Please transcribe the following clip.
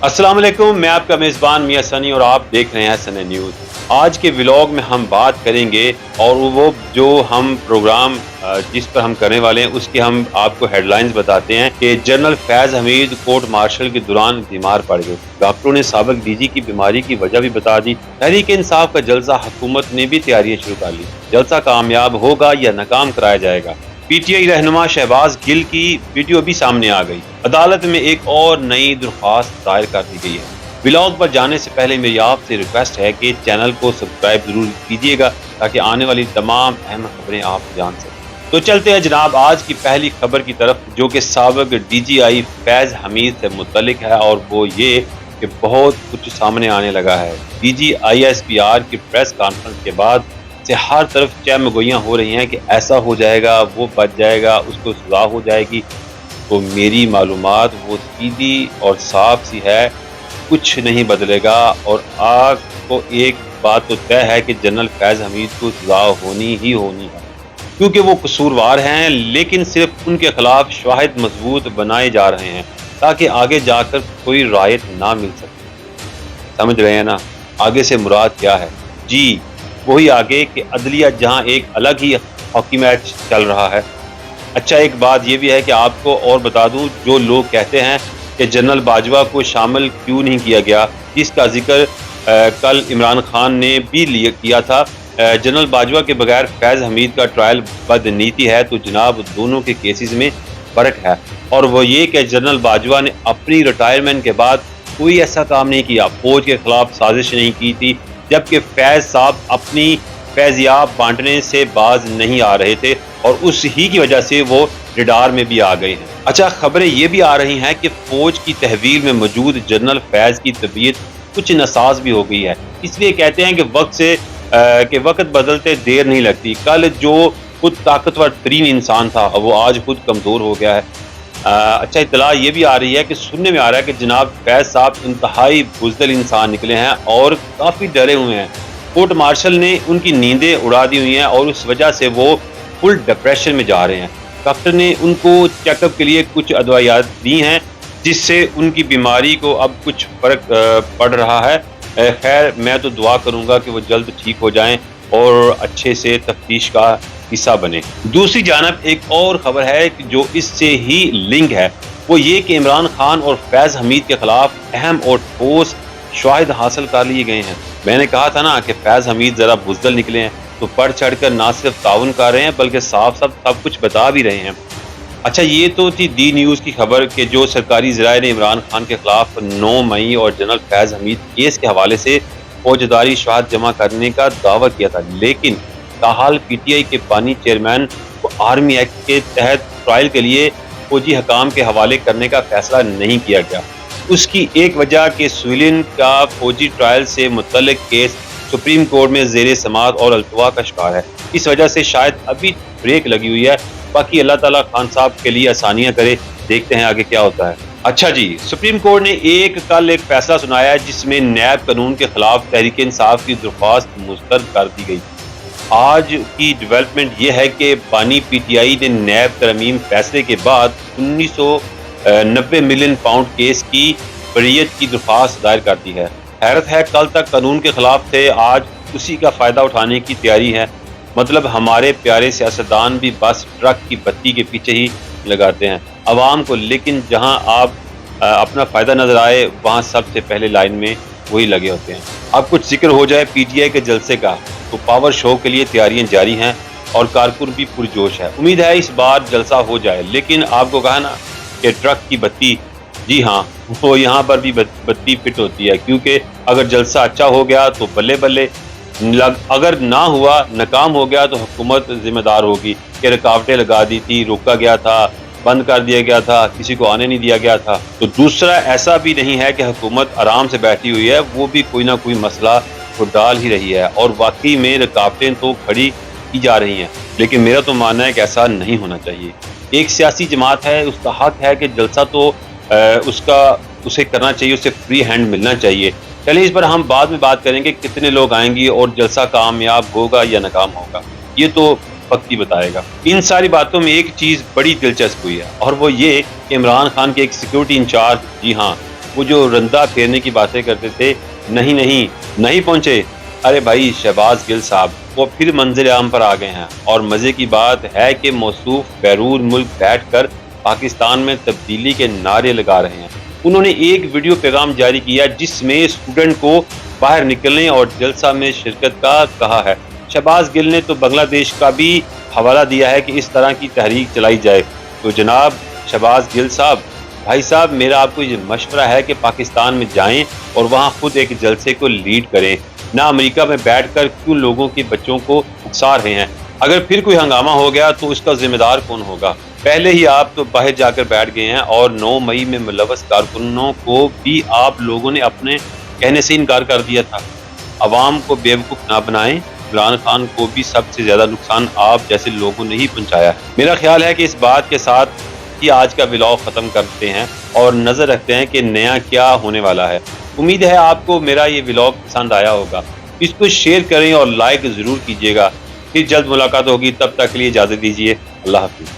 अस्सलाम वालेकुम, मैं आपका मेज़बान मियां सनी और आप देख रहे हैं सनी न्यूज़। आज के व्लॉग में हम बात करेंगे और वो जो हम प्रोग्राम जिस पर हम करने वाले हैं उसके हम आपको हेडलाइंस बताते हैं कि जनरल फैज़ हमीद कोर्ट मार्शल के दौरान बीमार पड़ गए। डॉक्टरों ने साबिक डीजी की बीमारी की वजह भी बता दी। तहरीक इंसाफ का जलसा, हुकूमत ने भी तैयारियां शुरू कर ली। जलसा कामयाब होगा या नाकाम कराया जाएगा? पीटीआई रहनुमा शहबाज गिल की वीडियो भी सामने आ गई। अदालत में एक और नई दरख्वास्त दायर कर दी गई है। व्लॉग पर जाने से पहले मेरी आपसे रिक्वेस्ट है कि चैनल को सब्सक्राइब जरूर कीजिएगा ताकि आने वाली तमाम अहम खबरें आप जान सकें। तो चलते हैं जनाब आज की पहली खबर की तरफ, जो कि साबिक डीजीआई फैज हमीद से मुतल्लिक है, और वो ये कि बहुत कुछ सामने आने लगा है। DGISPR की प्रेस कॉन्फ्रेंस के बाद से हर तरफ चहमगोइयां हो रही हैं कि ऐसा हो जाएगा, वो बच जाएगा, उसको सजा हो जाएगी। तो मेरी मालूमात वो सीधी और साफ सी है, कुछ नहीं बदलेगा। और आग को एक बात तो तय है कि जनरल फैज हमीद को सजा होनी ही होनी है, क्योंकि वो कसूरवार हैं। लेकिन सिर्फ उनके खिलाफ शवाहिद मजबूत बनाए जा रहे हैं ताकि आगे जाकर कोई रायत ना मिल सके। समझ रहे हैं ना आगे से मुराद क्या है? जी, वही आगे कि अदलिया जहां एक अलग ही हॉकी मैच चल रहा है। अच्छा, एक बात ये भी है कि आपको और बता दूं, जो लोग कहते हैं कि जनरल बाजवा को शामिल क्यों नहीं किया गया, जिसका जिक्र कल इमरान खान ने भी किया था। जनरल बाजवा के बगैर फैज हमीद का ट्रायल बदनीति है। तो जनाब दोनों के केसेस में फ़र्क है, और वो ये कि जनरल बाजवा ने अपनी रिटायरमेंट के बाद कोई ऐसा काम नहीं किया, फौज के खिलाफ साजिश नहीं की थी, जबकि फैज साहब अपनी फैजियाब बांटने से बाज नहीं आ रहे थे और उस ही की वजह से वो रडार में भी आ गए हैं। अच्छा, खबरें ये भी आ रही हैं कि फौज की तहवील में मौजूद जनरल फैज की तबीयत कुछ नसाज भी हो गई है। इसलिए कहते हैं कि वक्त बदलते देर नहीं लगती। कल जो खुद ताकतवर तरीन इंसान था वो आज खुद कमज़ोर हो गया है। अच्छा, इतला ये भी आ रही है कि सुनने में आ रहा है कि जनाब फैज साहब इंतहाई बुज़दिल इंसान निकले हैं और काफ़ी डरे हुए हैं। कोर्ट मार्शल ने उनकी नींदें उड़ा दी हुई हैं और उस वजह से वो फुल डिप्रेशन में जा रहे हैं। डॉक्टर ने उनको चेकअप के लिए कुछ अदवायात दी हैं, जिससे उनकी बीमारी को अब कुछ फ़र्क पड़ रहा है। खैर, मैं तो दुआ करूँगा कि वो जल्द ठीक हो जाएं और अच्छे से तफ्तीश का हिस्सा बने। दूसरी जानब एक और ख़बर है कि जो इससे ही लिंक है, वो ये कि इमरान खान और फैज़ हमीद के खिलाफ अहम और ठोस शवाहिद हासिल कर लिए गए हैं। मैंने कहा था ना कि फैज़ हमीद ज़रा बुज़दिल निकले हैं, तो बढ़ चढ़ कर ना सिर्फ ताउन कर रहे हैं बल्कि साफ साफ सब कुछ बता भी रहे हैं। अच्छा, ये तो थी डी न्यूज़ की खबर कि जो सरकारी ज़राए ने इमरान खान के खिलाफ 9 मई और जनरल फैज़ हमीद केस के हवाले से फौजदारी शहादत जमा करने का दावा किया था। लेकिन ताहाल पीटीआई के बानी चेयरमैन को आर्मी एक्ट के तहत ट्रायल के लिए फौजी हकाम के हवाले करने का फैसला नहीं किया गया। उसकी एक वजह के सिविलियन का फौजी ट्रायल से मुतल्लिक केस सुप्रीम कोर्ट में ज़ेर समाअत और अल्तवा का शिकार है। इस वजह से शायद अभी ब्रेक लगी हुई है। बाकी अल्लाह ताला खान साहब के लिए आसानियां करे, देखते हैं आगे क्या होता है। अच्छा जी, सुप्रीम कोर्ट ने कल एक फैसला सुनाया है जिसमें नैब कानून के खिलाफ तहरीक इंसाफ की दरख्वास्त मुस्तरद कर दी गई। आज की डेवलपमेंट यह है कि बानी पीटीआई ने नैब तरमीम फैसले के बाद 1990 मिलियन पाउंड केस की बरीयत की दरख्वास्त दायर कर दी है। हैरत है, कल तक कानून के खिलाफ थे, आज उसी का फ़ायदा उठाने की तैयारी है। मतलब हमारे प्यारे सियासतदान भी बस ट्रक की बत्ती के पीछे ही लगाते हैं अवाम को, लेकिन जहां आप अपना फ़ायदा नज़र आए वहां सबसे पहले लाइन में वही लगे होते हैं। अब कुछ जिक्र हो जाए पीटीआई के जलसे का, तो पावर शो के लिए तैयारियां जारी हैं और कारकुन भी पुरजोश है। उम्मीद है इस बार जलसा हो जाए। लेकिन आपको कहा ना कि ट्रक की बत्ती, जी हाँ, वो यहाँ पर भी बत्ती फिट होती है, क्योंकि अगर जलसा अच्छा हो गया तो बल्ले बल्ले, अगर ना हुआ, नाकाम हो गया तो हुकूमत जिम्मेदार होगी कि रुकावटें लगा दी थी, रोका गया था, बंद कर दिया गया था, किसी को आने नहीं दिया गया था। तो दूसरा, ऐसा भी नहीं है कि हुकूमत आराम से बैठी हुई है, वो भी कोई ना कोई मसला तो डाल ही रही है और वाकई में रुकावटें तो खड़ी की जा रही हैं। लेकिन मेरा तो मानना है कि ऐसा नहीं होना चाहिए। एक सियासी जमात है, उसका हक है कि जलसा तो उसे करना चाहिए, उसे फ्री हैंड मिलना चाहिए। चलिए, इस पर हम बाद में बात करेंगे, कितने लोग आएंगे और जलसा कामयाब होगा या नाकाम होगा, ये तो वक्त ही बताएगा। इन सारी बातों में एक चीज़ बड़ी दिलचस्प हुई है और वो ये कि इमरान खान के एक सिक्योरिटी इंचार्ज, जी हाँ, وہ جو رندہ پھیرنے کی باتیں کرتے تھے، نہیں پہنچے۔ ارے بھائی شہباز گل صاحب وہ پھر منظر عام پر آ گئے ہیں، اور مزے کی بات ہے کہ موصوف بیرون ملک بیٹھ کر پاکستان میں تبدیلی کے نعرے لگا رہے ہیں۔ انہوں نے ایک ویڈیو پیغام جاری کیا جس میں اسٹوڈنٹ کو باہر نکلنے اور جلسہ میں شرکت کا کہا ہے۔ شہباز گل نے تو بنگلہ دیش کا بھی حوالہ دیا ہے کہ اس طرح کی تحریک چلائی جائے۔ تو جناب شہباز گل صاحب، بھائی صاحب میرا آپ کو یہ مشورہ ہے کہ پاکستان میں جائیں اور وہاں خود ایک جلسے کو لیڈ کریں، نہ امریکہ میں بیٹھ کر کیوں لوگوں کے بچوں کو اکسا رہے ہیں۔ اگر پھر کوئی ہنگامہ ہو گیا تو اس کا ذمہ دار کون ہوگا؟ پہلے ہی آپ تو باہر جا کر بیٹھ گئے ہیں، اور 9 مئی میں ملوث کارکنوں کو بھی آپ لوگوں نے اپنے کہنے سے انکار کر دیا تھا۔ عوام کو بیوقوف نہ بنائیں، عمران خان کو بھی سب سے زیادہ نقصان آپ جیسے لوگوں نے ہی پہنچایا ہے۔ میرا خیال ہے کہ اس بات کے ساتھ ہی آج کا ولاگ ختم کرتے ہیں اور نظر رکھتے ہیں کہ نیا کیا ہونے والا ہے۔ امید ہے آپ کو میرا یہ ولاگ پسند آیا ہوگا۔ اس کو شیئر کریں اور لائک ضرور کیجیے گا۔ پھر جلد ملاقات ہوگی، تب تک کے لیے اجازت دیجیے۔ اللہ حافظ۔